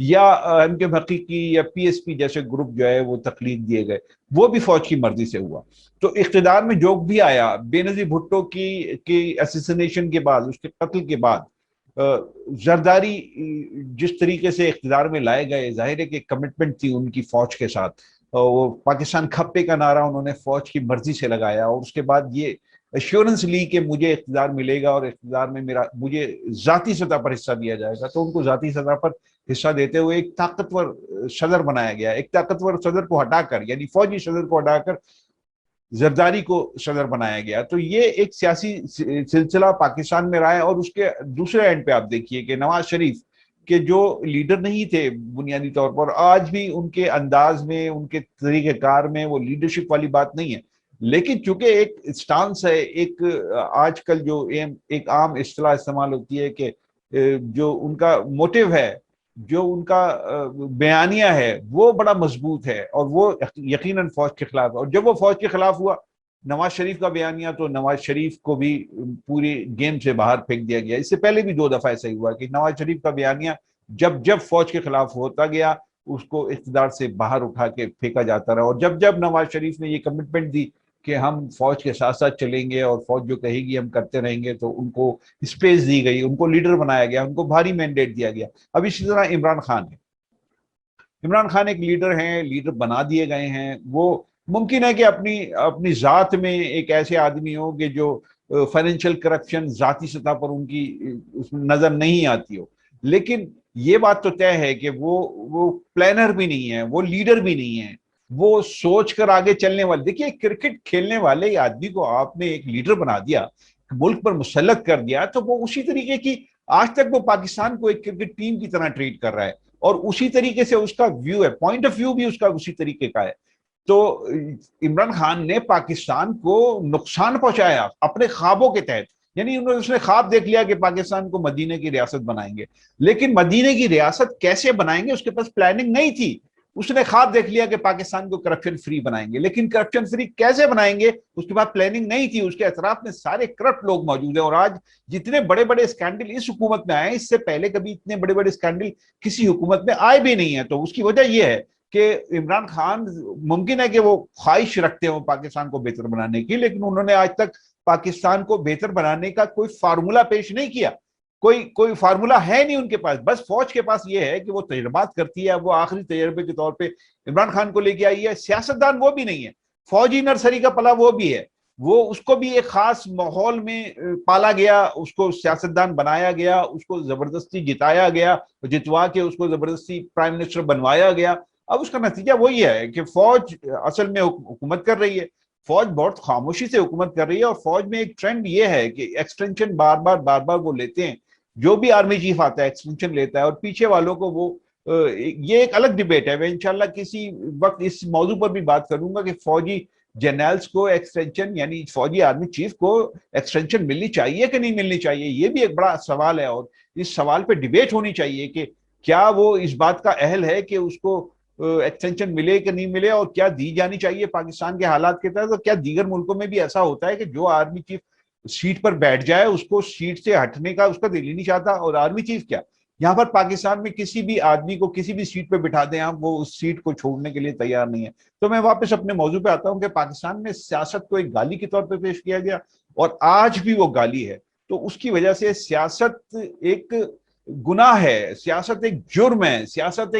یا ایم کے حقیقی یا پی ایس پی جیسے گروپ جو ہے وہ تقلید دیے گئے، وہ بھی فوج کی مرضی سے ہوا۔ تو اقتدار میں جو بھی آیا، بے نظیر بھٹو کی اسیسینیشن کے بعد، اس کے قتل کے بعد زرداری جس طریقے سے اقتدار میں لائے گئے، ظاہر ہے کہ کمٹمنٹ تھی ان کی فوج کے ساتھ، وہ پاکستان کھپے کا نعرہ انہوں نے فوج کی مرضی سے لگایا، اور اس کے بعد یہ ایشورنس لی کہ مجھے اقتدار ملے گا اور اقتدار میں مجھے ذاتی سطح پر حصہ دیا جائے گا، تو ان کو ذاتی سطح پر حصہ دیتے ہوئے ایک طاقتور صدر بنایا گیا۔ ایک طاقتور صدر کو ہٹا کر، یعنی فوجی صدر کو ہٹا کر زرداری کو صدر بنایا گیا۔ تو یہ ایک سیاسی سلسلہ پاکستان میں رہا ہے۔ اور اس کے دوسرے اینڈ پہ آپ دیکھیے کہ نواز شریف کے جو لیڈر نہیں تھے بنیادی طور پر، آج بھی ان کے انداز میں، ان کے طریقہ کار میں وہ لیڈرشپ والی بات نہیں ہے، لیکن چونکہ ایک سٹانس ہے، ایک آج کل جو ایک عام اصطلاح استعمال ہوتی ہے کہ جو ان کا موٹیو ہے، جو ان کا بیانیہ ہے، وہ بڑا مضبوط ہے، اور وہ یقیناً فوج کے خلاف ہے۔ اور جب وہ فوج کے خلاف ہوا نواز شریف کا بیانیہ، تو نواز شریف کو بھی پوری گیم سے باہر پھینک دیا گیا۔ اس سے پہلے بھی 2 دفعہ ایسا ہی ہوا کہ نواز شریف کا بیانیہ جب فوج کے خلاف ہوتا گیا، اس کو اقتدار سے باہر اٹھا کے پھینکا جاتا رہا۔ اور جب نواز شریف نے یہ کمٹمنٹ دی کہ ہم فوج کے ساتھ ساتھ چلیں گے اور فوج جو کہے گی ہم کرتے رہیں گے، تو ان کو اسپیس دی گئی، ان کو لیڈر بنایا گیا، ان کو بھاری مینڈیٹ دیا گیا۔ اب اسی طرح عمران خان ہے، عمران خان ایک لیڈر ہیں، لیڈر بنا دیے گئے ہیں۔ وہ ممکن ہے کہ اپنی ذات میں ایک ایسے آدمی ہو کہ جو فائنینشیل کرپشن ذاتی سطح پر ان کی اس میں نظر نہیں آتی ہو، لیکن یہ بات تو طے ہے کہ وہ پلانر بھی نہیں ہے، وہ لیڈر بھی نہیں ہے، وہ سوچ کر آگے چلنے والے۔ دیکھیے کرکٹ کھیلنے والے آدمی کو آپ نے ایک لیڈر بنا دیا، ملک پر مسلط کر دیا، تو وہ اسی طریقے کی آج تک وہ پاکستان کو ایک کرکٹ ٹیم کی طرح ٹریٹ کر رہا ہے، اور اسی طریقے سے اس کا ویو ہے، پوائنٹ آف ویو بھی اس کا اسی طریقے کا ہے۔ تو عمران خان نے پاکستان کو نقصان پہنچایا اپنے خوابوں کے تحت، یعنی اس نے خواب دیکھ لیا کہ پاکستان کو مدینے کی ریاست بنائیں گے، لیکن مدینے کی ریاست کیسے بنائیں گے اس کے پاس پلاننگ نہیں تھی۔ اس نے خواب دیکھ لیا کہ پاکستان کو کرپشن فری بنائیں گے، لیکن کرپشن فری کیسے بنائیں گے اس کے بعد پلاننگ نہیں تھی۔ اس کے اطراف میں سارے کرپٹ لوگ موجود ہیں، اور آج جتنے بڑے بڑے اسکینڈل اس حکومت میں آئے، اس سے پہلے کبھی اتنے بڑے بڑے اسکینڈل کسی حکومت میں آئے بھی نہیں ہیں۔ تو اس کی وجہ یہ ہے کہ عمران خان ممکن ہے کہ وہ خواہش رکھتے ہوں پاکستان کو بہتر بنانے کی، لیکن انہوں نے آج تک پاکستان کو بہتر بنانے کا کوئی فارمولا پیش نہیں کیا۔ کوئی فارمولا ہے نہیں ان کے پاس۔ بس فوج کے پاس یہ ہے کہ وہ تجربات کرتی ہے، وہ آخری تجربے کے طور پہ عمران خان کو لے کے آئی ہے۔ سیاستدان وہ بھی نہیں ہے، فوجی نرسری کا پلا وہ بھی ہے، وہ اس کو بھی ایک خاص ماحول میں پالا گیا، اس کو سیاستدان بنایا گیا، اس کو زبردستی جتایا گیا، جتوا کے اس کو زبردستی پرائم منسٹر بنوایا گیا۔ اب اس کا نتیجہ وہی ہے کہ فوج اصل میں حکومت کر رہی ہے، فوج بہت خاموشی سے حکومت کر رہی ہے۔ اور فوج میں ایک ٹرینڈ یہ ہے کہ ایکسٹینشن بار بار وہ لیتے ہیں، جو بھی آرمی چیف آتا ہے ایکسٹینشن لیتا ہے، اور پیچھے والوں کو وہ یہ ایک الگ ڈیبیٹ ہے۔ میں انشاءاللہ کسی وقت اس موضوع پر بھی بات کروں گا کہ فوجی جنرلز کو ایکسٹینشن، یعنی فوجی آرمی چیف کو ایکسٹینشن ملنی چاہیے کہ نہیں ملنی چاہیے، یہ بھی ایک بڑا سوال ہے، اور اس سوال پہ ڈیبیٹ ہونی چاہیے کہ کیا وہ اس بات کا اہل ہے کہ اس کو ایکسٹینشن ملے کہ نہیں ملے، اور کیا دی جانی چاہیے پاکستان کے حالات کے تحت۔ اور کیا دیگر ملکوں میں بھی ایسا ہوتا ہے کہ جو آرمی چیف سیٹ پر بیٹھ جائے اس کو سیٹ سے ہٹنے کا اس کا دل ہی نہیں چاہتا؟ اور آرمی چیف کیا، یہاں پر پاکستان میں کسی بھی آدمی کو کسی بھی سیٹ پہ بٹھا دیں آپ، وہ اس سیٹ کو چھوڑنے کے لیے تیار نہیں ہے۔ تو میں واپس اپنے موضوع پہ آتا ہوں کہ پاکستان میں سیاست کو ایک گالی کے طور پہ پیش کیا گیا، اور آج بھی وہ گالی ہے۔ تو اس کی وجہ سے سیاست ایک گناہ ہے، سیاست ایک جرم ہے، سیاست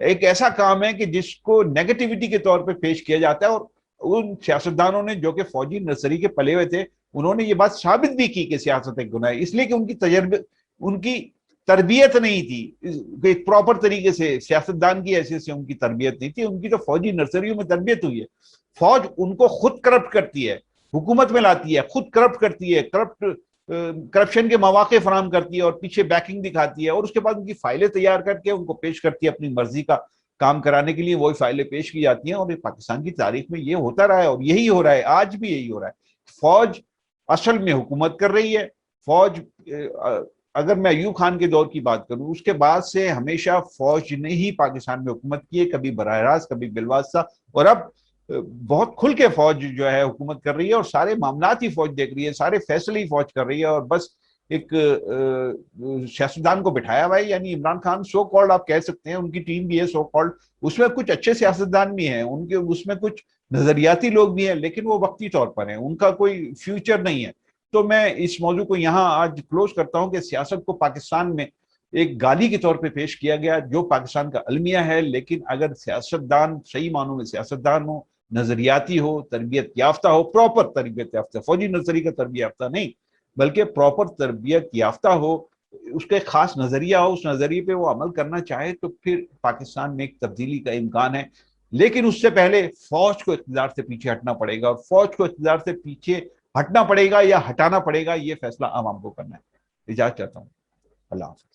ایک ایسا کام ہے کہ جس کو نیگیٹیوٹی کے طور پہ پیش کیا جاتا ہے۔ اور ان سیاستدانوں نے جو کہ فوجی نرسری کے پلے ہوئے تھے، انہوں نے یہ بات ثابت بھی کی کہ سیاست ایک گناہ ہے، اس لیے کہ ان کی تربیت نہیں تھی، ایک پراپر طریقے سے سیاستدان کی حیثیت سے ان کی تربیت نہیں تھی، ان کی تو فوجی نرسریوں میں تربیت ہوئی ہے۔ فوج ان کو خود کرپٹ کرتی ہے، حکومت میں لاتی ہے، خود کرپٹ کرتی ہے، کرپشن کے مواقع فراہم کرتی ہے، اور پیچھے بیکنگ دکھاتی ہے، اور اس کے بعد ان کی فائلیں تیار کر کے ان کو پیش کرتی ہے اپنی مرضی کا کام کرانے کے لیے، وہی فائلیں پیش کی جاتی ہیں۔ اور پاکستان کی تاریخ میں یہ ہوتا رہا ہے، اور یہی ہو رہا ہے، آج بھی یہی ہو رہا ہے۔ فوج اصل میں حکومت کر رہی ہے۔ فوج، اگر میں ایوب خان کے دور کی بات کروں، اس کے بعد سے ہمیشہ فوج نے ہی پاکستان میں حکومت کی ہے، کبھی براہ راست، کبھی بالواسطہ، اور اب بہت کھل کے فوج جو ہے حکومت کر رہی ہے، اور سارے معاملات ہی فوج دیکھ رہی ہے، سارے فیصلے ہی فوج کر رہی ہے۔ اور بس ایک سیاستدان کو بٹھایا ہوا ہے. یعنی عمران خان سو کالڈ آپ کہہ سکتے ہیں, ان کی ٹیم بھی ہے سو کالڈ, اس میں کچھ اچھے سیاستدان بھی ہیں, ان کے اس میں کچھ نظریاتی لوگ بھی ہیں, لیکن وہ وقتی طور پر ہیں, ان کا کوئی فیوچر نہیں ہے. تو میں اس موضوع کو یہاں آج کلوز کرتا ہوں کہ سیاست کو پاکستان میں ایک گالی کے طور پہ پیش کیا گیا جو پاکستان کا المیہ ہے. لیکن اگر سیاستدان صحیح معنوں میں سیاستدان ہو, نظریاتی ہو, تربیت یافتہ ہو, پراپر تربیت یافتہ, فوجی نظریے کا تربیت یافتہ نہیں بلکہ پراپر تربیت یافتہ ہو, اس کا ایک خاص نظریہ ہو, اس نظریے پہ وہ عمل کرنا چاہے, تو پھر پاکستان میں ایک تبدیلی کا امکان ہے. لیکن اس سے پہلے فوج کو اقتدار سے پیچھے ہٹنا پڑے گا, اور فوج کو اقتدار سے پیچھے ہٹنا پڑے گا یا ہٹانا پڑے گا, یہ فیصلہ عوام کو کرنا ہے. اجازت چاہتا ہوں. اللہ حافظ.